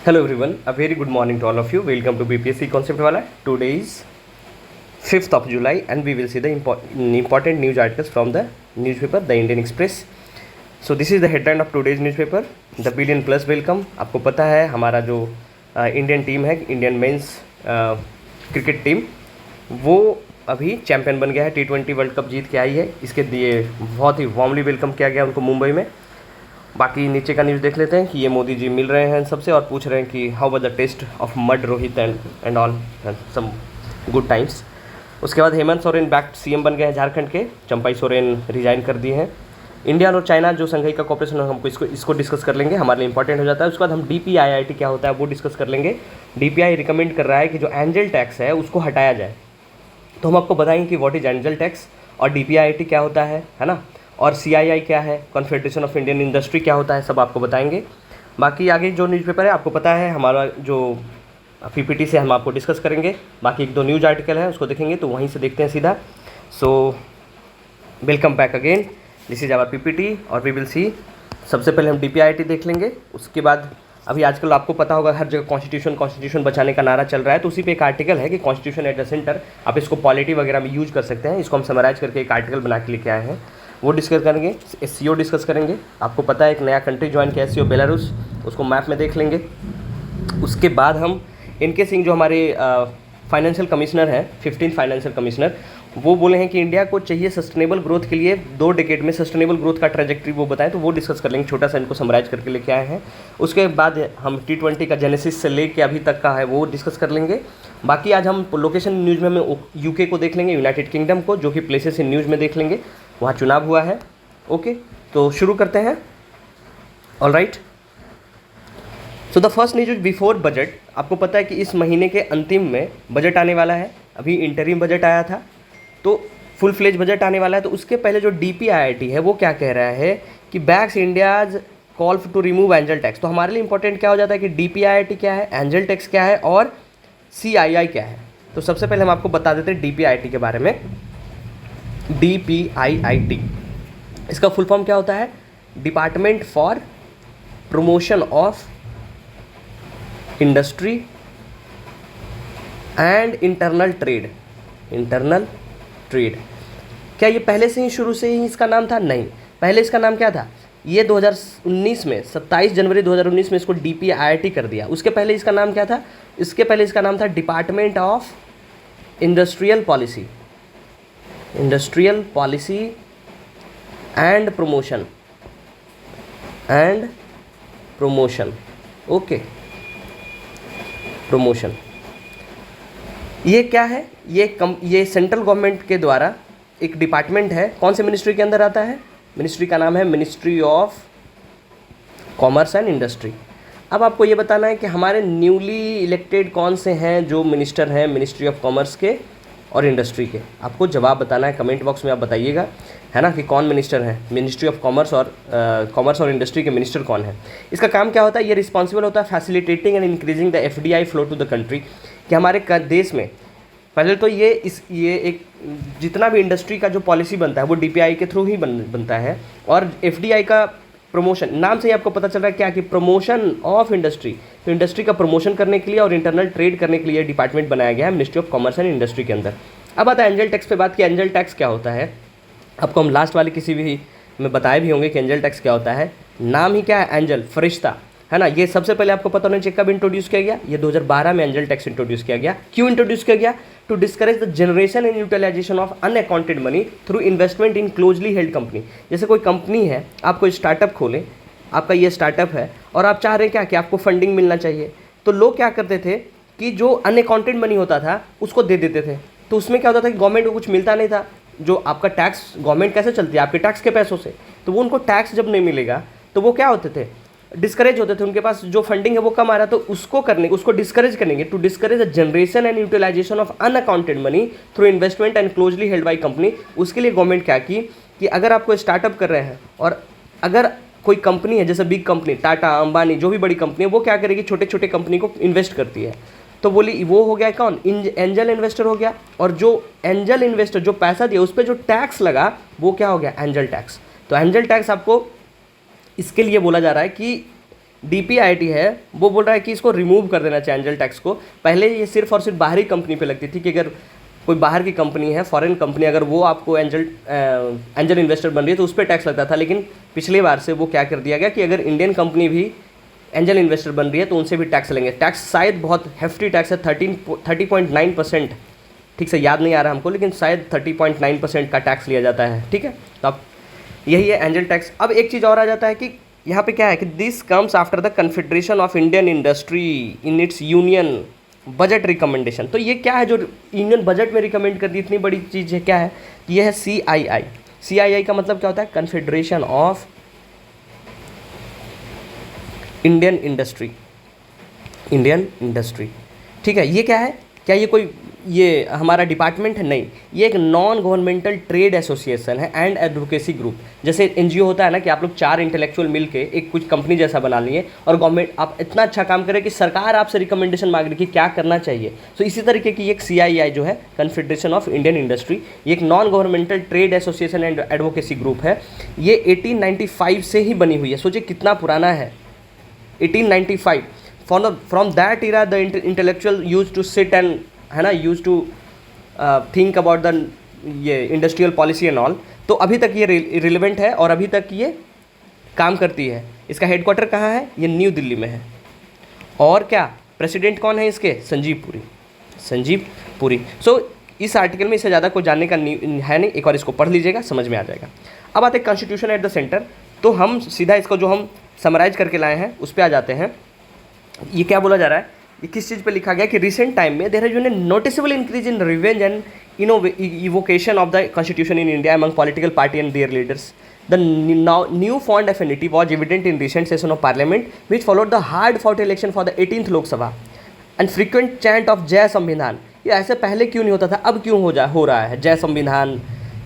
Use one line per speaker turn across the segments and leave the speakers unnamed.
Hello everyone, a very good morning to all of you. Welcome to BPSC Concept Wala. Today is 5th of July and we will see the important news articles from the newspaper The Indian Express. So this is the headline of today's newspaper. The billion plus welcome. आपको पता है हमारा जो Indian team है, Indian men's cricket team, वो अभी champion बन गया है, T20 वर्ल्ड कप जीत के आई है। इसके लिए बहुत ही वार्मली वेलकम किया गया उनको मुंबई में। बाकी नीचे का न्यूज़ देख लेते हैं कि ये मोदी जी मिल रहे हैं सबसे और पूछ रहे हैं कि how was the taste of mud Rohit and all some good times. उसके बाद हेमंत सोरेन बैक सीएम बन गए हैं झारखंड के, चंपाई सोरेन रिजाइन कर दिए हैं। इंडिया और चाइना जो संघाई का कॉपरेशन है, हमको इसको डिस्कस कर लेंगे, हमारे लिए इंपॉर्टेंट हो जाता है। उसके बाद हम DPIIT क्या होता है वो डिस्कस कर लेंगे। DPI रिकमेंड कर रहा है कि जो एंजल टैक्स है उसको हटाया जाए, तो हम आपको बताएंगे कि व्हाट इज एंजल टैक्स और DPIIT क्या होता है ना, और CII क्या है, कॉन्फेडरेशन ऑफ इंडियन इंडस्ट्री क्या होता है, सब आपको बताएंगे। बाकी आगे जो न्यूज़पेपर है आपको पता है, हमारा जो PPT से हम आपको डिस्कस करेंगे। बाकी एक दो न्यूज़ आर्टिकल है उसको देखेंगे, तो वहीं से देखते हैं सीधा। So welcome back again, this is our PPT और वी विल सी। सबसे पहले हम DPIIT देख लेंगे, उसके बाद अभी आजकल आपको पता होगा हर जगह कॉन्स्टिट्यूशन बचाने का नारा चल रहा है, तो उसी पे एक आर्टिकल है कि कॉन्स्टिट्यूशन एट द सेंटर, आप इसको पॉलिटी वगैरह में यूज कर सकते हैं। इसको हम समराइज करके एक आर्टिकल बना के लेके आए हैं, वो डिस्कस करेंगे। SCO डिस्कस करेंगे, आपको पता है एक नया कंट्री ज्वाइन किया SCO बेलारूस, उसको मैप में देख लेंगे। उसके बाद हम इनके सिंह जो हमारे फाइनेंशियल कमिश्नर हैं, 15th फाइनेंशियल कमिश्नर, वो बोले हैं कि इंडिया को चाहिए सस्टेनेबल ग्रोथ के लिए 2 डेकेड में सस्टेनेबल ग्रोथ का ट्रेजेक्ट्री वो बताएं, तो वो डिस्कस कर लेंगे। छोटा सा इनको समराइज करके लेके आए हैं। उसके बाद हम T20 का जेनेसिस से लेके अभी तक का है वो डिस्कस कर लेंगे। बाकी आज हम लोकेशन न्यूज़ में हम UK को देख लेंगे, यूनाइटेड किंगडम को, जो कि प्लेसेस इन न्यूज़ में देख लेंगे, वहाँ चुनाव हुआ है। ओके, तो शुरू करते हैं। All right, so the first news before budget. आपको पता है कि इस महीने के अंतिम में बजट आने वाला है। अभी इंटरिम बजट आया था, तो फुल फ्लेज बजट आने वाला है। तो उसके पहले जो DPIIT है वो क्या कह रहा है कि backs India's call to remove angel tax. तो हमारे लिए इंपॉर्टेंट क्या हो जाता है कि DPIIT क्या है, एंजल टैक्स क्या है और CII क्या है। तो सबसे पहले हम आपको बता देते हैं DPIIT के बारे में। DPIIT इसका फुल फॉर्म क्या होता है? Department for promotion of industry and internal trade. Internal trade क्या ये पहले से ही शुरू से ही इसका नाम था? नहीं, पहले इसका नाम क्या था? ये 2019 में 27 जनवरी 2019 में इसको DPIIT कर दिया। उसके पहले इसका नाम क्या था? इसके पहले इसका नाम था department of industrial policy, industrial policy and promotion, okay, promotion. ये क्या है? ये सेंट्रल गवर्नमेंट के द्वारा एक डिपार्टमेंट है। कौन से मिनिस्ट्री के अंदर आता है? मिनिस्ट्री का नाम है ministry of commerce and industry. अब आपको ये बताना है कि हमारे न्यूली इलेक्टेड कौन से हैं जो मिनिस्टर हैं मिनिस्ट्री ऑफ कॉमर्स के और इंडस्ट्री के। आपको जवाब बताना है, कमेंट बॉक्स में आप बताइएगा, है ना, कि कौन मिनिस्टर हैं मिनिस्ट्री ऑफ कॉमर्स और इंडस्ट्री के मिनिस्टर कौन है। इसका काम क्या होता है? ये रिस्पॉन्सिबल होता है facilitating and increasing the FDI flow to the country, कि हमारे देश में पहले तो ये एक जितना भी इंडस्ट्री का जो पॉलिसी बनता है वो DPI के थ्रू ही बनता है। और FDI का प्रमोशन, नाम से ही आपको पता चल रहा है क्या, कि प्रमोशन ऑफ इंडस्ट्री। तो इंडस्ट्री का प्रमोशन करने के लिए और इंटरनल ट्रेड करने के लिए डिपार्टमेंट बनाया गया है ministry of commerce and industry के अंदर। अब आता है एंजल टैक्स पे बात, की एंजल टैक्स क्या होता है। आपको हम लास्ट वाले किसी भी में बताए भी होंगे कि एंजल टैक्स क्या होता है। नाम ही क्या है? एंजल, फरिश्ता, है ना। ये सबसे पहले आपको पता होना चाहिए कब इंट्रोड्यूस किया गया। ये 2012 में एंजल टैक्स इंट्रोड्यूस किया गया। क्यों इंट्रोड्यूस किया गया? To discourage the generation and utilisation of unaccounted money through investment in closely held company. जैसे कोई कंपनी है, आप कोई स्टार्टअप खोलें, आपका ये स्टार्टअप है और आप चाह रहे हैं क्या कि आपको फंडिंग मिलना चाहिए, तो लोग क्या करते थे कि जो अनअकाउंटेड मनी होता था उसको दे देते थे। तो उसमें क्या होता था कि गवर्नमेंट को कुछ मिलता नहीं था। जो आपका टैक्स, गवर्नमेंट कैसे चलती है? आपके टैक्स के पैसों से। तो वो उनको टैक्स जब नहीं मिलेगा तो वो क्या होते थे? डिस्करेज होते थे। उनके पास जो फंडिंग है वो कम आ रहा, तो उसको डिस्करेज करेंगे। To discourage the generation and utilisation of unaccounted money through investment and closely held by company. उसके लिए गवर्नमेंट क्या की कि अगर आप कोई स्टार्टअप कर रहे हैं और अगर कोई कंपनी है, जैसे बिग कंपनी, टाटा, अंबानी, जो भी बड़ी कंपनी है, वो क्या करेगी? छोटे छोटे कंपनी को इन्वेस्ट करती है। तो बोली वो हो गया कौन? एंजल इन्वेस्टर हो गया। और जो एंजल इन्वेस्टर जो पैसा दिया उस पर जो टैक्स लगा वो क्या हो गया? Angel tax. तो एंजल टैक्स आपको इसके लिए बोला जा रहा है कि DPIIT है वो बोल रहा है कि इसको रिमूव कर देना चाहिए एंजल टैक्स को। पहले ये सिर्फ और सिर्फ बाहरी कंपनी पे लगती थी कि अगर कोई बाहर की कंपनी है, फॉरेन कंपनी, अगर वो आपको एंजल इन्वेस्टर बन रही है तो उस पर टैक्स लगता था। लेकिन पिछली बार से वो क्या कर दिया गया कि अगर इंडियन कंपनी भी एंजल इन्वेस्टर बन रही है तो उनसे भी टैक्स लेंगे। टैक्स शायद बहुत हेफ्टी टैक्स है, 30.9%, ठीक से याद नहीं आ रहा हमको, लेकिन शायद 30.9% का टैक्स लिया जाता है। ठीक है, तो अब यही है एंजल टैक्स। अब एक चीज़ और आ जाता है कि यहाँ पे क्या है कि this comes after the confederation of Indian industry in its union budget recommendation. तो ये क्या है जो यूनियन बजट में रिकमेंड कर दी, इतनी बड़ी चीज़ है, क्या है? ये है CII। CII का मतलब क्या होता है? Confederation of Indian industry, Indian industry. ठीक है, ये क्या है? क्या ये कोई ये हमारा डिपार्टमेंट है? नहीं, ये एक नॉन गवर्नमेंटल ट्रेड एसोसिएशन है एंड एडवोकेसी ग्रुप। जैसे NGO होता है ना कि आप लोग 4 इंटेलेक्चुअल मिल के एक कुछ कंपनी जैसा बना लिए और गवर्नमेंट आप इतना अच्छा काम करे कि सरकार आपसे रिकमेंडेशन मांग रही कि क्या करना चाहिए। तो इसी तरीके की एक CII जो है, कन्फेडरेशन ऑफ इंडियन इंडस्ट्री, ये एक non governmental trade association and advocacy group है। ये 1895 से ही बनी हुई है। सोचिए कितना पुराना है, 1895। From that era the intellectual use to sit and, है ना, use to think about the ये इंडस्ट्रियल पॉलिसी एंड ऑल। तो अभी तक ये रिलेवेंट है और अभी तक ये काम करती है। इसका हेडक्वार्टर कहाँ है? ये न्यू दिल्ली में है। और क्या प्रेसिडेंट कौन है इसके? संजीव पुरी, संजीव पुरी। सो इस आर्टिकल में इससे ज़्यादा कोई जानने का है नहीं, एक बार इसको पढ़ लीजिएगा, समझ में आ जाएगा। अब आते हैं कॉन्स्टिट्यूशन एट द सेंटर। तो हम सीधा इसको जो हम समराइज करके लाए हैं उस पर आ जाते हैं। ये क्या बोला जा रहा है? ये किस चीज़ पे लिखा गया कि रिसेंट टाइम में there has been a noticeable increase in revenge and invocation of the constitution in India among political party and their leaders. The new found affinity was evident in recent session of parliament, which followed the hard-fought election for the 18th Lok Sabha and frequent chant of जय संविधान। ये ऐसे पहले क्यों नहीं होता था, अब क्यों हो रहा है जय संविधान?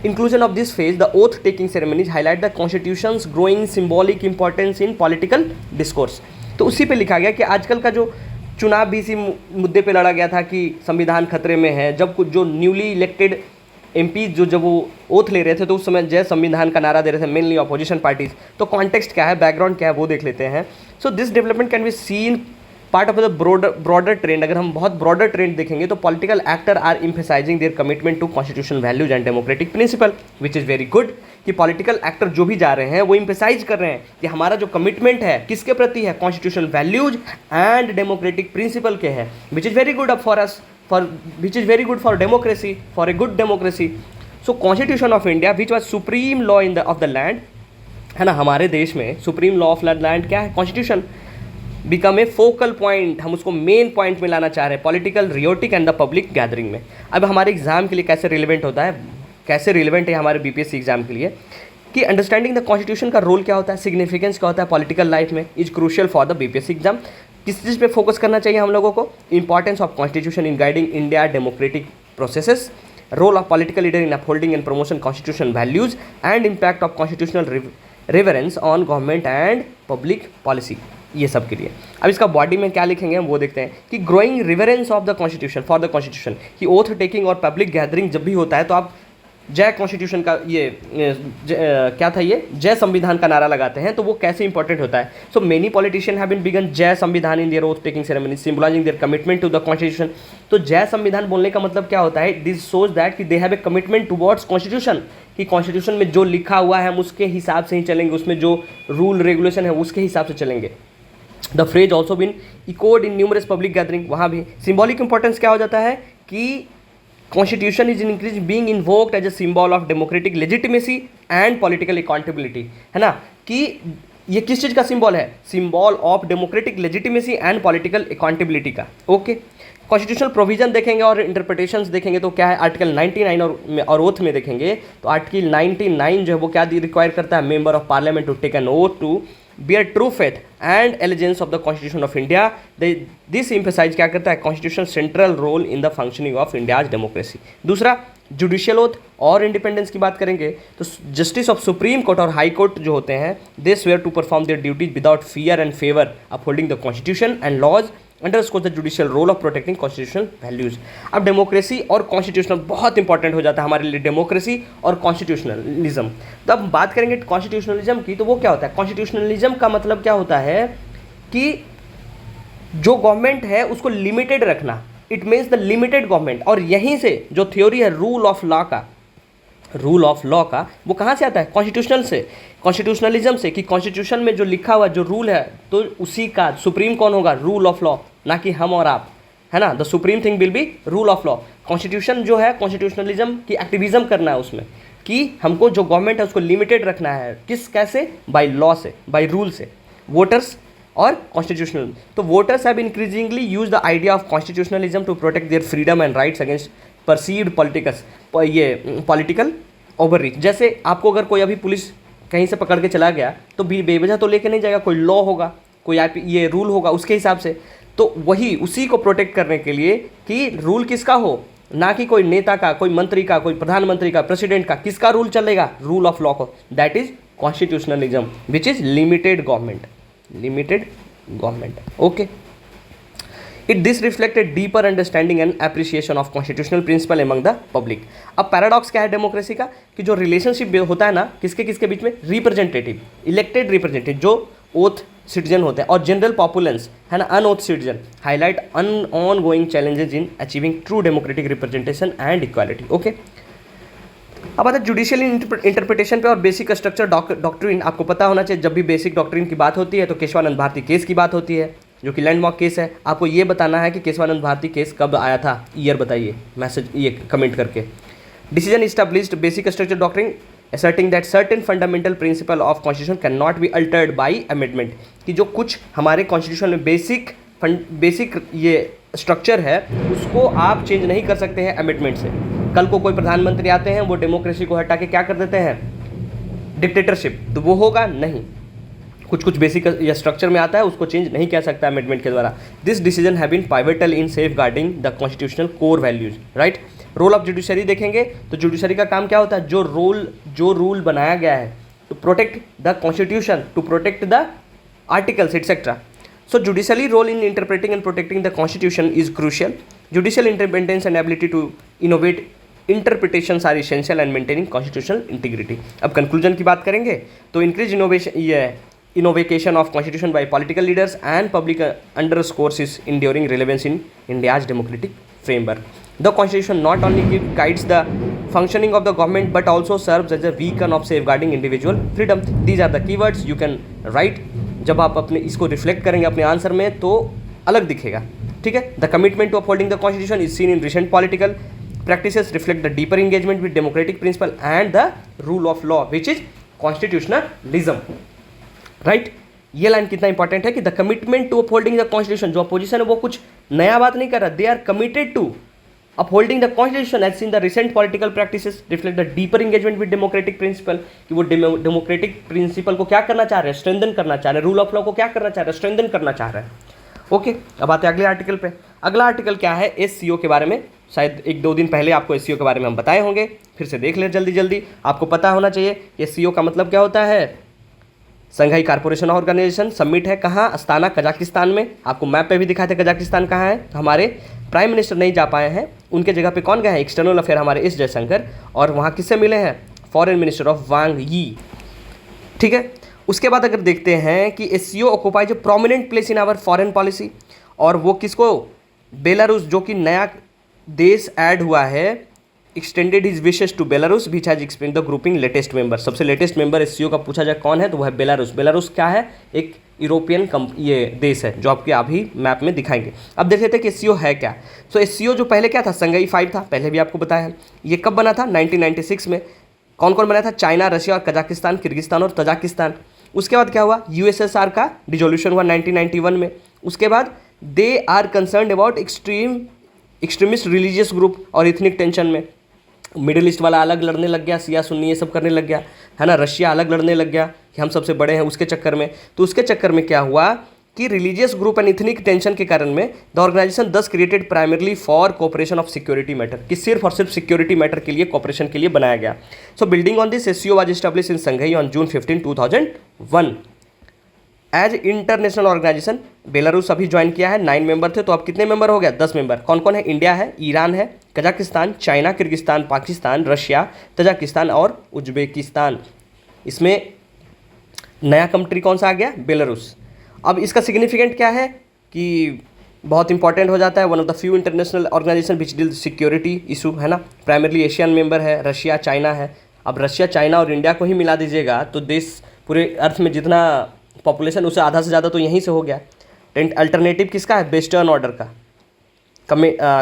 Inclusion of this phase, the oath-taking ceremonies highlight the constitution's growing symbolic importance in political discourse. तो उसी पे लिखा गया कि आजकल का जो चुनाव भी इसी मुद्दे पे लड़ा गया था कि संविधान खतरे में है। जब कुछ जो न्यूली इलेक्टेड MP जब वो ओथ ले रहे थे तो उस समय जय संविधान का नारा दे रहे थे, मेनली अपोजिशन पार्टीज। तो कॉन्टेक्स्ट क्या है, बैकग्राउंड क्या है, वो देख लेते हैं। So this development can be seen part of the broader trend. अगर हम बहुत ब्रॉडर ट्रेंड देखेंगे तो political actor are emphasising their commitment to constitutional values and democratic principle, which is very good. कि पॉलिटिकल एक्टर जो भी जा रहे हैं वो एम्फेसाइज कर रहे हैं कि हमारा जो कमिटमेंट है किसके प्रति है? Constitutional values and democratic principle के है, which is very good for us, which is very good for democracy, for a good democracy. So constitution of India which was supreme law in the of the land, है ना, हमारे देश में supreme law of land क्या है? Constitution. Become a focal point, हम उसको main point में लाना चाह रहे हैं political rhetoric and the public gathering में। अब हमारे एग्जाम के लिए कैसे रिलेवेंट होता है, कैसे रिलेवेंट है हमारे BPSC एग्जाम के लिए कि अंडरस्टैंडिंग द कॉन्स्टिट्यूशन का रोल क्या होता है, सिग्निफिकेंस क्या होता है पॉलिटिकल लाइफ में, is crucial for the BPSC exam. किस चीज़ पे फोकस करना चाहिए हम लोगों को? Importance of constitution in guiding India democratic processes, role of political leader in upholding and promotion constitution values and impact of constitutional reverence on government and public policy, ये सब के लिए। अब इसका बॉडी में क्या लिखेंगे हम वो देखते हैं कि growing reverence of the constitution for the constitution, कि ओथ टेकिंग और पब्लिक गैदरिंग जब भी होता है तो आप जय कॉन्स्टिट्यूशन का क्या था ये जय संविधान का नारा लगाते हैं, तो वो कैसे इंपॉर्टेंट होता है। So many politician have been begin जय संविधान in their oath taking ceremony symbolising their commitment to the constitution. तो जय संविधान बोलने का मतलब क्या होता है? दिस शोज दैट कि they have a commitment towards constitution, कि कॉन्स्टिट्यूशन में जो लिखा हुआ है हम उसके हिसाब से ही चलेंगे, उसमें जो रूल रेगुलेशन है उसके हिसाब से चलेंगे। The phrase also been echoed in numerous public gathering, वहाँ भी सिंबॉलिक इंपॉर्टेंस क्या हो जाता है कि Constitution is increased being invoked as a symbol of democratic legitimacy and political accountability, है ना, कि ये किस चीज़ का सिंबल है? Symbol of democratic legitimacy and political accountability का। ओके, कॉन्स्टिट्यूशनल प्रोविजन देखेंगे और इंटरप्रिटेशंस देखेंगे तो क्या है? आर्टिकल 99 और ओथ में देखेंगे तो आर्टिकल 99 जो है वो क्या रिक्वायर करता है? Member of parliament to take an oath to bear true faith and allegiance of the Constitution of India. This emphasize क्या करता है? Constitution central role in the functioning of India's democracy. दूसरा जुडिशियल ओथ और independence की बात करेंगे तो justice of Supreme Court और हाई कोर्ट जो होते हैं they swear to perform their duties without fear and favour upholding the constitution and laws underscore the judicial role of protecting constitutional values. अब डेमोक्रेसी और कॉन्स्टिट्यूशनल बहुत important हो जाता है हमारे लिए, डेमोक्रेसी और कॉन्स्टिट्यूशनलिज्म। तो अब बात करेंगे कॉन्स्टिट्यूशनलिज्म की, तो वो क्या होता है? कॉन्स्टिट्यूशनलिज्म का मतलब क्या होता है कि जो गवर्नमेंट है उसको लिमिटेड रखना, it means the limited government. और यहीं से जो थ्योरी है रूल ऑफ लॉ का, वो कहाँ से आता है? कॉन्स्टिट्यूशनल से, कॉन्स्टिट्यूशनलिज्म से, कि कॉन्स्टिट्यूशन में जो लिखा हुआ जो रूल है तो उसी का सुप्रीम कौन होगा? रूल ऑफ लॉ, ना कि हम और आप, है ना। The supreme thing will be rule of law. Constitution जो है, कॉन्स्टिट्यूशनलिज्म की एक्टिविज्म करना है उसमें, कि हमको जो गवर्नमेंट है उसको लिमिटेड रखना है। कैसे? बाय लॉ से, बाय रूल से। वोटर्स और कॉन्स्टिट्यूशनल, तो voters have increasingly use the idea of constitutionalism to protect their freedom and rights against perceived political overreach. जैसे आपको अगर कोई अभी पुलिस कहीं से पकड़ के चला गया तो भी बेवजह तो लेके नहीं जाएगा, कोई लॉ होगा, कोई ये रूल होगा उसके हिसाब से। तो वही उसी को प्रोटेक्ट करने के लिए कि रूल किसका हो, ना कि कोई नेता का, कोई मंत्री का, कोई प्रधानमंत्री का, प्रेसिडेंट का, किसका रूल चलेगा? रूल ऑफ लॉ को। That is constitutionalism which is limited government, okay. This reflect a deeper understanding and appreciation of constitutional principle among the public। अब पैराडॉक्स क्या है डेमोक्रेसी का? कि जो रिलेशनशिप होता है ना किसके किसके बीच में? रिप्रेजेंटेटिव, इलेक्टेड रिप्रेजेंटेटिव जो ओथ सिटीजन होते हैं, और जनरल पॉपुलेंस है ना, अनओथ citizen, highlight ongoing challenges in achieving true democratic representation and equality, okay. अब आता है जुडिशियल इंटरप्रिटेशन पे और बेसिक स्ट्रक्चर डॉक्ट्रिन। आपको पता होना चाहिए जब भी बेसिक डॉक्ट्रिन की बात होती है तो केशवानंद भारती केस की बात होती है, जो कि लैंडमार्क केस है। आपको ये बताना है कि केशवानंद भारती केस कब आया था, ईयर बताइए, मैसेज ये कमेंट करके। Decision established basic structure doctrine asserting that certain fundamental principle of constitution cannot be altered by amendment, कि जो कुछ हमारे कॉन्स्टिट्यूशन में बेसिक ये स्ट्रक्चर है उसको आप चेंज नहीं कर सकते हैं अमेंडमेंट से। कल को कोई प्रधानमंत्री आते हैं, वो डेमोक्रेसी को हटा के क्या कर देते हैं? डिक्टेटरशिप, तो वो होगा नहीं। कुछ बेसिक या स्ट्रक्चर में आता है उसको चेंज नहीं किया सकता अमेंडमेंट के द्वारा। This decision have been pivotal in safeguarding the constitutional core values, right. Role of judiciary देखेंगे तो जुडिशरी का काम क्या होता है? जो रूल बनाया गया है to protect the constitution, to protect the articles etcetera. So judiciary role in interpreting and protecting the constitution is crucial. Judicial independence and ability to innovate interpretations are essential and maintaining constitutional integrity. अब conclusion की बात करेंगे तो increased innovation of constitution by political leaders and public underscores its enduring relevance in India's democratic framework. The constitution not only guides the functioning of the government but also serves as a beacon of safeguarding individual freedom. These are the keywords you can write. जब आप अपने इसको reflect करेंगे अपने answer में तो अलग दिखेगा, ठीक है। The commitment to upholding the constitution is seen in recent political practices reflect the deeper engagement with democratic principle and the rule of law which is constitutionalism, right. ये लाइन कितना इंपॉर्टेंट है कि the commitment to upholding the constitution, जो opposition है वो कुछ नया बात नहीं कर रहा, they are committed to upholding the constitution as in the recent political practices reflect the deeper engagement with democratic principle, कि वो democratic principle को क्या करना चाह रहे हैं? स्ट्रेंथन करना चाह रहे हैं। रूल ऑफ लॉ को क्या करना चाह रहे हैं? स्ट्रेंथन करना चाह रहे हैं, ओके। अब आते हैं अगले आर्टिकल पे। अगला आर्टिकल क्या है? SCO के बारे में। शायद 1-2 दिन पहले आपको SCO के बारे में हम बताए होंगे, फिर से देख ले जल्दी। आपको पता होना चाहिए SCO का मतलब क्या होता है? संघाई कारपोरेशन ऑर्गेनाइजेशन समिट है। कहाँ? अस्ताना, कजाकिस्तान में। आपको मैप पे भी दिखाए थे कजाकिस्तान कहाँ है। हमारे प्राइम मिनिस्टर नहीं जा पाए हैं, उनके जगह पे कौन गए हैं? एक्सटर्नल अफेयर हमारे एस जयशंकर, और वहाँ किससे मिले हैं? फॉरेन मिनिस्टर ऑफ वांग यी, ठीक है। उसके बाद अगर देखते हैं कि SCO occupies a prominent place in our foreign policy, और वो किसको? बेलारूस, जो कि नया देश ऐड हुआ है, extended his wishes to Belarus which has explain the grouping latest member. सबसे लेटेस्ट मेंबर SCO का पूछा जाए कौन है तो वो है बेलारूस। बेलारूस क्या है? एक यूरोपियन ये देश है जो आपके अभी मैप में दिखाएंगे। अब देख लेते हैं कि SCO है क्या। सो SCO जो पहले क्या था? संघाई 5 था, पहले भी आपको बताया है। ये कब बना था? 1996 में। कौन कौन बना था? चाइना, रशिया और कजाकिस्तान, किर्गिस्तान और तजाकिस्तान। उसके बाद क्या हुआ? USSR का डिजोल्यूशन हुआ 1991 में। उसके बाद they are concern about extremist religious group और इथनिक टेंशन में। मिडिल ईस्ट वाला अलग लड़ने लग गया, सिया सुन्नी ये सब करने लग गया, है ना। रशिया अलग लड़ने लग गया कि हम सबसे बड़े हैं, उसके चक्कर में। तो उसके चक्कर में क्या हुआ कि religious group and ethnic tension के कारण में द ऑर्गेनाइजेशन दस created primarily for cooperation of security matter, कि सिर्फ और सिर्फ सिक्योरिटी मैटर के लिए कोऑपरेशन के लिए बनाया गया। So building on this SCO was established in Shanghai on June 15, 2001 as international organisation. Belarus अभी ज्वाइन किया है, 9 मेंबर थे, तो अब कितने मेंबर हो गया? 10 मेंबर। कौन कौन है? इंडिया है, ईरान है, Kazakhstan, China, Kyrgyzstan, Pakistan, Russia, Tajikistan और उज्बेकिस्तान। इसमें नया कंट्री कौन सा आ गया? बेलारूस। अब इसका सिग्निफिकेंट क्या है कि बहुत इंपॉर्टेंट हो जाता है, one of the few international organisation which deal security issue, है ना। प्राइमरली एशियन मेंबर है, रशिया, चाइना है। अब रशिया, चाइना और इंडिया को ही मिला दीजिएगा तो देश पूरे अर्थ में जितना पॉपुलेशन उससे आधा से ज़्यादा तो यहीं से हो गया। अल्टरनेटिव किसका है? वेस्टर्न ऑर्डर का।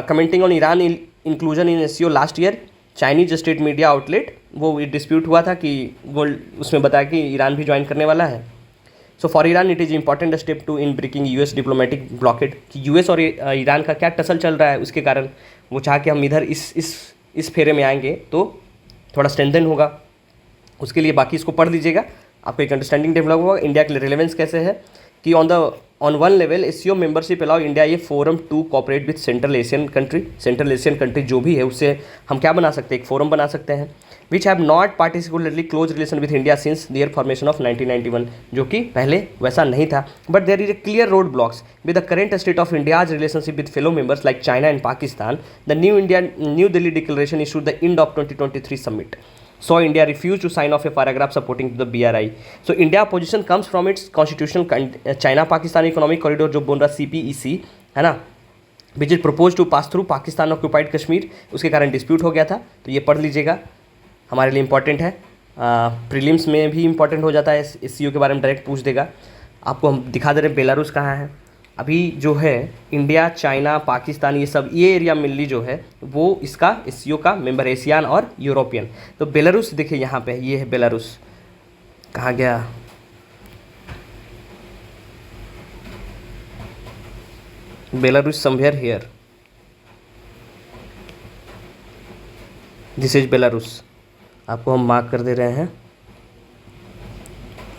Commenting on Iran inclusion in SCO last year, Chinese state media outlet, वो डिस्प्यूट हुआ था कि गोल्ड उसमें बताया कि ईरान भी ज्वाइन करने वाला है। So for Iran it is important step to in breaking US diplomatic blockade, कि यूएस और ईरान का क्या टसल चल रहा है, उसके कारण वो चाह के हम इधर इस फेरे में आएंगे तो थोड़ा स्ट्रेंथन होगा, उसके लिए बाकी इसको पढ़ लीजिएगा, आपको एक अंडरस्टैंडिंग डेवलप होगा। इंडिया के लिए रिलेवेंस कैसे है कि on one level SCO membership allow India ये forum to cooperate with Central Asian country जो भी है उससे हम क्या बना सकते हैं, एक फोरम बना सकते हैं, which have not particularly close relation with India since their formation of 1991, जो कि पहले वैसा नहीं था। But there is a clear road blocks with the current state of India's relationship with fellow members like China and Pakistan. The New Delhi declaration issued the end of 2023 summit saw India refuse to sign off a paragraph supporting the BRI. So India position comes from its constitutional China Pakistan economic corridor जो बोल रहा CPEC है ना, which is proposed to pass through Pakistan occupied Kashmir, उसके कारण dispute हो गया था। तो ये पढ़ लीजिएगा, हमारे लिए इंपॉर्टेंट है। प्रीलिम्स में भी इंपॉर्टेंट हो जाता है, SCO के बारे में डायरेक्ट पूछ देगा। आपको हम दिखा दे रहे हैं बेलारूस कहाँ है। अभी जो है इंडिया, चाइना, पाकिस्तान, ये एरिया मिलली जो है वो इसका SCO का मेंबर, एशियान और यूरोपियन। तो बेलारूस देखिए यहाँ पे, ये है बेलारूस, कहाँ गया, Belarus somewhere here, this is Belarus, आपको हम मार्क कर दे रहे हैं,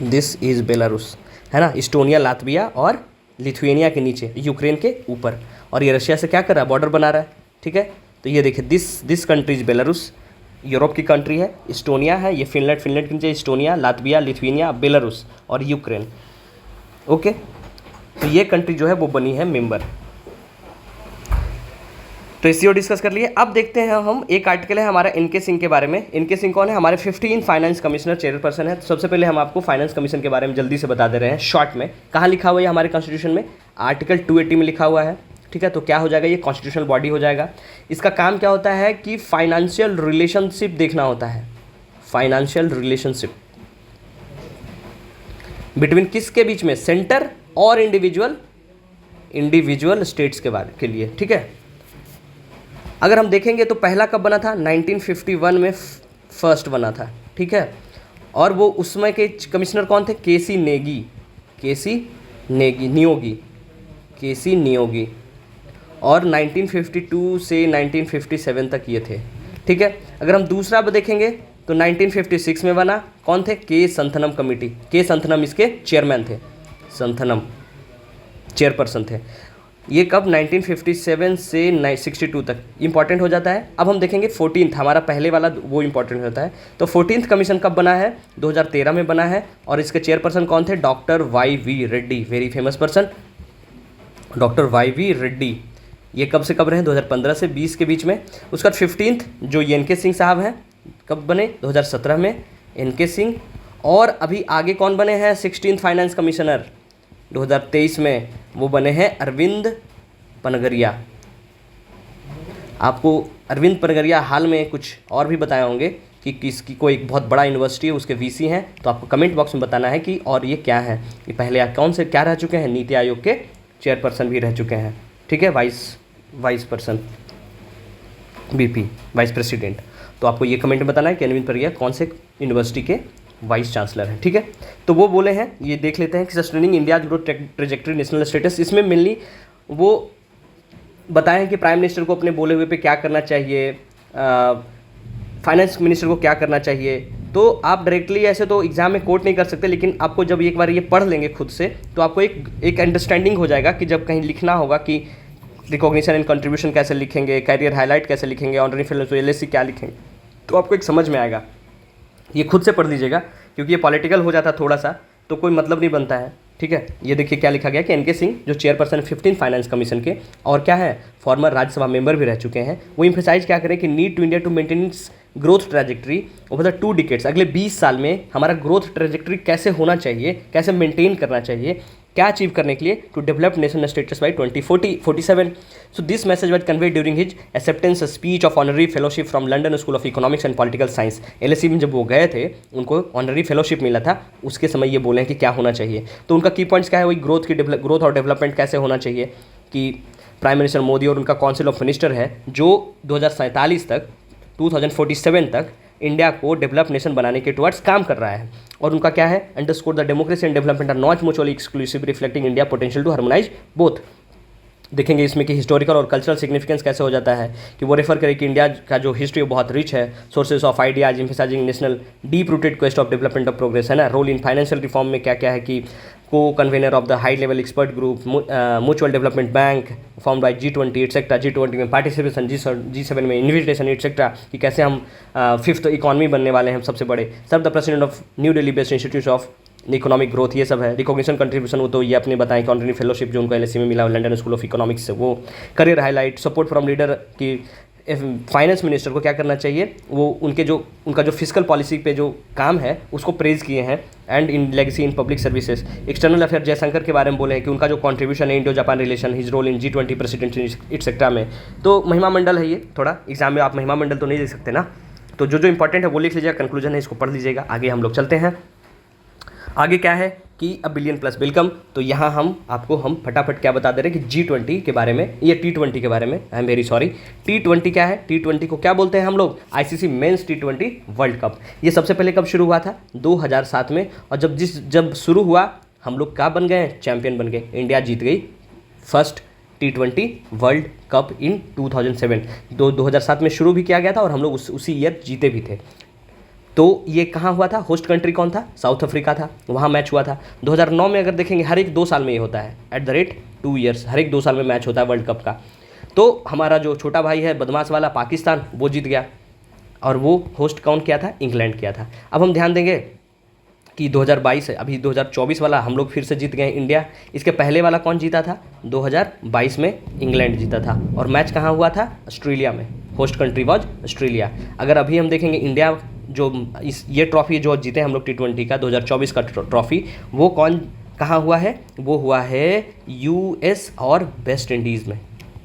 दिस इज बेलारूस, है ना। इस्टोनिया, लातविया और लिथुएनिया के नीचे, यूक्रेन के ऊपर, और ये रशिया से क्या कर रहा है, बॉर्डर बना रहा है, ठीक है। तो ये देखिए this country is Belarus, Europe की कंट्री है, इस्टोनिया है, ये फिनलैंड के नीचे इस्टोनिया, लातविया, लिथुएनिया, बेलारूस और यूक्रेन, ओके। तो ये कंट्री जो है वो बनी है मेंबर। तो SCO डिस्कस कर लिए। अब देखते हैं हम, एक आर्टिकल है हमारा NK सिंह के बारे में। NK सिंह कौन है? हमारे 15 फाइनेंस कमिश्नर चेयरपर्सन है। तो सबसे पहले हम आपको फाइनेंस कमीशन के बारे में जल्दी से बता दे रहे हैं शॉर्ट में। कहाँ लिखा हुआ है हमारे कॉन्स्टिट्यूशन में? आर्टिकल 280 में लिखा हुआ है, ठीक है। तो क्या हो जाएगा, ये कॉन्स्टिट्यूशनल बॉडी हो जाएगा। इसका काम क्या होता है कि फाइनेंशियल रिलेशनशिप देखना होता है, फाइनेंशियल रिलेशनशिप बिटवीन किसके बीच में, सेंटर और इंडिविजुअल स्टेट्स के लिए, ठीक है। अगर हम देखेंगे तो पहला कब बना था, 1951 में फर्स्ट बना था, ठीक है। और वो उसमें के कमिश्नर कौन थे? केसी नियोगी, और 1952 से 1957 तक ये थे, ठीक है। अगर हम दूसरा देखेंगे तो 1956 में बना, कौन थे? के संथनम कमेटी, के संथनम इसके चेयरमैन थे, संथनम चेयरपर्सन थे। ये कब? 1957 से 62 तक इंपॉर्टेंट हो जाता है। अब हम देखेंगे 14th, हमारा पहले वाला वो इंपॉर्टेंट होता है। तो 14th कमीशन कब बना है? 2013 में बना है, और इसके चेयरपर्सन कौन थे? Doctor YV Reddy, very famous person, doctor YV Reddy. ये कब से कब रहे? 2015 से 20 के बीच में। उसका 15th जो NK सिंह साहब हैं, कब बने? 2017 में NK सिंह। और अभी आगे कौन बने हैं? 16th फाइनेंस कमिश्नर 2023 में वो बने हैं अरविंद पनगरिया। आपको अरविंद पनगरिया हाल में कुछ और भी बताए होंगे कि किसकी कोई एक बहुत बड़ा यूनिवर्सिटी है, उसके VC हैं। तो आपको कमेंट बॉक्स में बताना है कि और ये क्या है, ये पहले कौन से क्या रह चुके हैं? नीति आयोग के चेयरपर्सन भी रह चुके हैं, ठीक है, wise person, BP, vice president. तो आपको ये कमेंट में बताना है कि अरविंद पनगरिया कौन से यूनिवर्सिटी के वाइस चांसलर है, ठीक है। तो वो बोले हैं, ये देख लेते हैं कि sustaining India growth trajectory national status. इसमें मेनली वो बताए हैं कि प्राइम मिनिस्टर को अपने बोले हुए पे क्या करना चाहिए, फाइनेंस मिनिस्टर को क्या करना चाहिए। तो आप डायरेक्टली ऐसे तो एग्जाम में कोट नहीं कर सकते, लेकिन आपको जब एक बार ये पढ़ लेंगे खुद से तो आपको एक अंडरस्टैंडिंग हो जाएगा कि जब कहीं लिखना होगा कि रिकॉग्निशन एंड कंट्रीब्यूशन कैसे लिखेंगे, कैरियर हाईलाइट कैसे लिखेंगे, ऑनररी फेलोशिप LSC क्या लिखेंगे, तो आपको एक समझ में आएगा। ये खुद से पढ़ लीजिएगा, क्योंकि ये पॉलिटिकल हो जाता थोड़ा सा तो कोई मतलब नहीं बनता है, ठीक है। ये देखिए क्या लिखा गया कि NK सिंह जो चेयरपर्सन 15 फाइनेंस कमीशन के, और क्या है, फॉर्मर राज्यसभा मेंबर भी रह चुके हैं। वो इम्फेसाइज क्या करें कि need to India to maintain growth trajectory over the 2 decades. अगले 20 साल में हमारा ग्रोथ ट्रेजेक्ट्री कैसे होना चाहिए, कैसे मेंटेन करना चाहिए, क्या अचीव करने के लिए? To develop nation status by 2047. So this message was conveyed during his acceptance speech of honorary fellowship from London School of Economics and Political Science. LSE में जब वो गए थे, उनको ऑनररी फेलोशिप मिला था, उसके समय ये बोले हैं कि क्या होना चाहिए. तो उनका की पॉइंट्स क्या है? वही ग्रोथ और डेवलपमेंट कैसे होना चाहिए, कि प्राइम मिनिस्टर मोदी और उनका काउंसिल ऑफ मिनिस्टर है जो 2047 तक 2047 तक इंडिया को डेवलप नेशन बनाने के टुवर्ड्स काम कर रहा है. और उनका क्या है? Underscore the democracy and development are not mutually exclusive, reflecting India potential to harmonise both. देखेंगे इसमें कि हिस्टोरिकल और कल्चरल सिग्निफिकेंस कैसे हो जाता है, कि वो रेफर करें कि इंडिया का जो हिस्ट्री बहुत रिच है, sources of ideas, emphasising national deep rooted quest of development of progress, है ना. रोल इन फाइनेंशियल रिफॉर्म में क्या क्या है, कि को convener of the high level expert group, mutual development bank form by G20 etcetera. G20 में participation, G7 में इन्विटेशन एटसेट्रा, कि कैसे हम फिफ्थ इकॉनमी बनने वाले हैं सबसे बड़े. सब the president of new Delhi based institute of economic growth, ये सब है. रिकॉग्निशन कंट्रीब्यूशन, वो तो ये अपने बताएं कि ऑनररी फेलोशिप जो उनको LSE में मिला लंडन स्कूल ऑफ इकोनॉमिक्स से, वो. Career highlight, support from leader, की फाइनेंस मिनिस्टर को क्या करना चाहिए, वो उनका जो फिजिकल पॉलिसी पे जो काम है उसको प्रेज किए हैं. And in legacy in public services. External affair Jaishankar के बारे में बोले हैं कि उनका जो कंट्रीब्यूशन है Indo Japan relation, his role in G20 president etcetera में. तो महिमा मंडल है ये. थोड़ा एग्जाम में आप महिमा मंडल तो नहीं दे सकते ना, तो जो इंपॉर्टेंट है वो लिख लीजिएगा, कंक्लूजन है इसको पढ़ लीजिएगा. आगे हम लोग चलते हैं. आगे क्या है कि अ बिलियन प्लस वेलकम. तो यहाँ हम फटाफट क्या बता दे रहे हैं कि G20 के बारे में, ये T20 के बारे में, I am very sorry. T20 क्या है? T20 को क्या बोलते हैं हम लोग? ICC men's T20 world cup. ये सबसे पहले कब शुरू हुआ था? 2007 में. और जब शुरू हुआ, हम लोग क्या बन गए? चैंपियन बन गए. इंडिया जीत गई फर्स्ट T20 वर्ल्ड कप इन 2007. 2007 में शुरू भी किया गया था और हम लोग उसी ईयर जीते भी थे. तो ये कहाँ हुआ था? होस्ट कंट्री कौन था? साउथ अफ्रीका था. वहाँ मैच हुआ था. 2009 में अगर देखेंगे, हर एक 2 साल में ये होता है, @2 ईयर्स, हर एक 2 साल में मैच होता है वर्ल्ड कप का. तो हमारा जो छोटा भाई है बदमाश वाला पाकिस्तान, वो जीत गया. और वो होस्ट कौन किया था? इंग्लैंड किया था. अब हम ध्यान देंगे कि 2022 है, अभी 2024 वाला हम लोग फिर से जीत गए इंडिया. इसके पहले वाला कौन जीता था? 2022 में इंग्लैंड जीता था. और मैच कहाँ हुआ था? ऑस्ट्रेलिया में. Host country was Australia. अगर अभी हम देखेंगे इंडिया जो ये ट्रॉफी जो जीते हम लोग T20 का 2024 का ट्रॉफी, वो कहाँ हुआ है? वो हुआ है US और वेस्ट इंडीज़ में.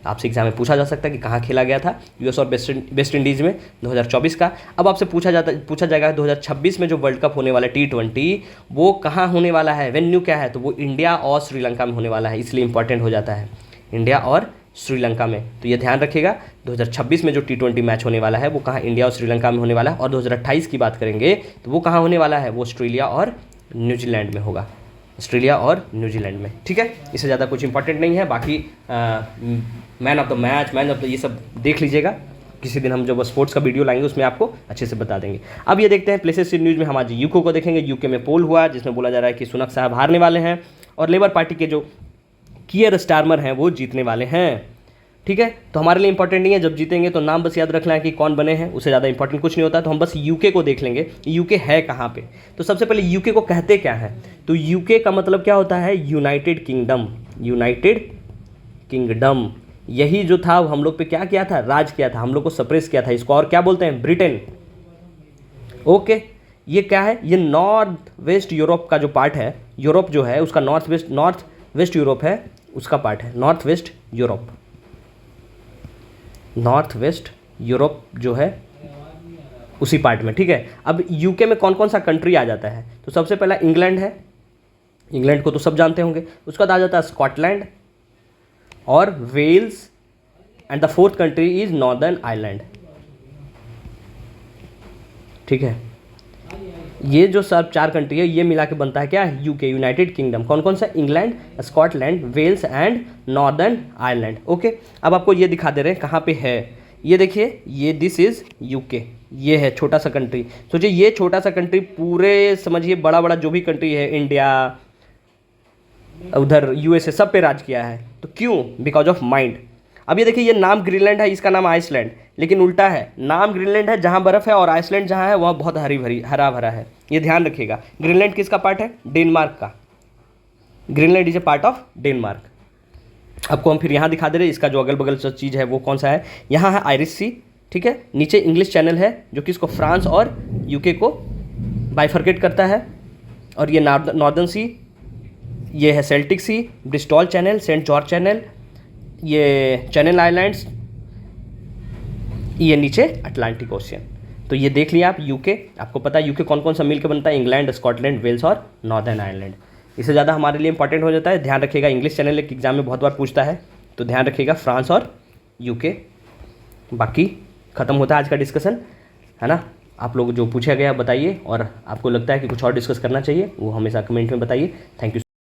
आपसे एग्जाम में पूछा जा सकता है कि कहाँ खेला गया था? US और वेस्ट इंडीज़ में 2024 का. अब आपसे पूछा जाएगा 2026 में जो वर्ल्ड कप होने वाला है T20, वो कहाँ होने वाला है? वेन्यू क्या है? तो वो इंडिया और श्रीलंका में होने वाला है. इसलिए इंपॉर्टेंट हो जाता है, इंडिया और श्रीलंका में. तो ये ध्यान रखिएगा, 2026 में जो T20 मैच होने वाला है वो कहाँ? इंडिया और श्रीलंका में होने वाला है. और 2028 की बात करेंगे तो वो कहाँ होने वाला है? वो ऑस्ट्रेलिया और न्यूजीलैंड में होगा. ऑस्ट्रेलिया और न्यूजीलैंड में. ठीक है, इससे ज़्यादा कुछ इंपॉर्टेंट नहीं है. बाकी man of the match, man of the, ये सब देख लीजिएगा. किसी दिन हम जब स्पोर्ट्स का वीडियो लाएंगे उसमें आपको अच्छे से बता देंगे. अब ये देखते हैं प्लेसेस इन न्यूज़ में. हम आज यूके को देखेंगे. यूके में पोल हुआ जिसमें बोला जा रहा है कि सुनक साहब हारने वाले हैं और लेबर पार्टी के जो कियर स्टारमर हैं वो जीतने वाले हैं. ठीक है, तो हमारे लिए इंपॉर्टेंट नहीं है. जब जीतेंगे तो नाम बस याद रखना है कि कौन बने हैं, उससे ज़्यादा इंपॉर्टेंट कुछ नहीं होता. तो हम बस यूके को देख लेंगे. यूके है कहाँ पे? तो सबसे पहले यूके को कहते क्या है? तो यूके का मतलब क्या होता है? United kingdom. यूनाइटेड किंगडम यही जो था हम लोग पे क्या किया था? राज किया था, हम लोग को सप्रेस किया था. इसको और क्या बोलते हैं? ब्रिटेन. ओके, ये क्या है? ये नॉर्थ वेस्ट यूरोप का जो पार्ट है, यूरोप जो है उसका नॉर्थ वेस्ट यूरोप है, उसका पार्ट है north west Europe. North west Europe जो है उसी पार्ट में. ठीक है, अब यूके में कौन कौन सा कंट्री आ जाता है? तो सबसे पहला इंग्लैंड है. इंग्लैंड को तो सब जानते होंगे. उसके बाद आ जाता है स्कॉटलैंड और Wales, and the fourth country is Northern Ireland. ठीक है, ये जो सब 4 कंट्री है ये मिला के बनता है क्या? UK, United Kingdom. कौन कौन सा? England, Scotland, Wales and Northern Ireland. Okay, अब आपको ये दिखा दे रहे हैं कहाँ पे है. ये देखिए, ये दिस इज यूके. ये है छोटा सा कंट्री. सोचिए ये छोटा सा कंट्री पूरे समझिए बड़ा बड़ा जो भी कंट्री है, इंडिया, उधर USA, सब पे राज किया है. तो क्यों? Because of mind. अब ये देखिए, ये नाम ग्रीनलैंड है, इसका नाम आइसलैंड, लेकिन उल्टा है. नाम ग्रीनलैंड है जहाँ बर्फ़ है और आइसलैंड जहाँ है वह बहुत हरा भरा है. ये ध्यान रखिएगा. ग्रीनलैंड किसका पार्ट है? डेनमार्क का. Greenland is a part of Denmark. आपको हम फिर यहाँ दिखा दे रहे हैं इसका जो अगल बगल जो चीज़ है वो कौन सा है. यहाँ है आयरिश सी. ठीक है, नीचे इंग्लिश चैनल है जो कि इसको फ्रांस और यूके को बाइफर्केट करता है. और ये नॉर्दर्न सी ये है Celtic Sea, Bristol Channel, Saint George Channel, ये चैनल आइलैंड्स, ये नीचे अटलांटिक ओशियन। तो ये देख लिया आप यूके। आपको पता है यूके कौन कौन सा मिल के बनता है? इंग्लैंड, स्कॉटलैंड, वेल्स और नॉर्दर्न आयरलैंड। इससे ज़्यादा हमारे लिए इंपॉर्टेंट हो जाता है, ध्यान रखिएगा, इंग्लिश चैनल एक एग्जाम में बहुत बार पूछता है, तो ध्यान रखिएगा फ्रांस और यूके। बाकी ख़त्म होता है आज का डिस्कशन, है ना। आप लोग जो पूछा गया बताइए, और आपको लगता है कि कुछ और डिस्कस करना चाहिए वो हमेशा कमेंट में बताइए। Thank you.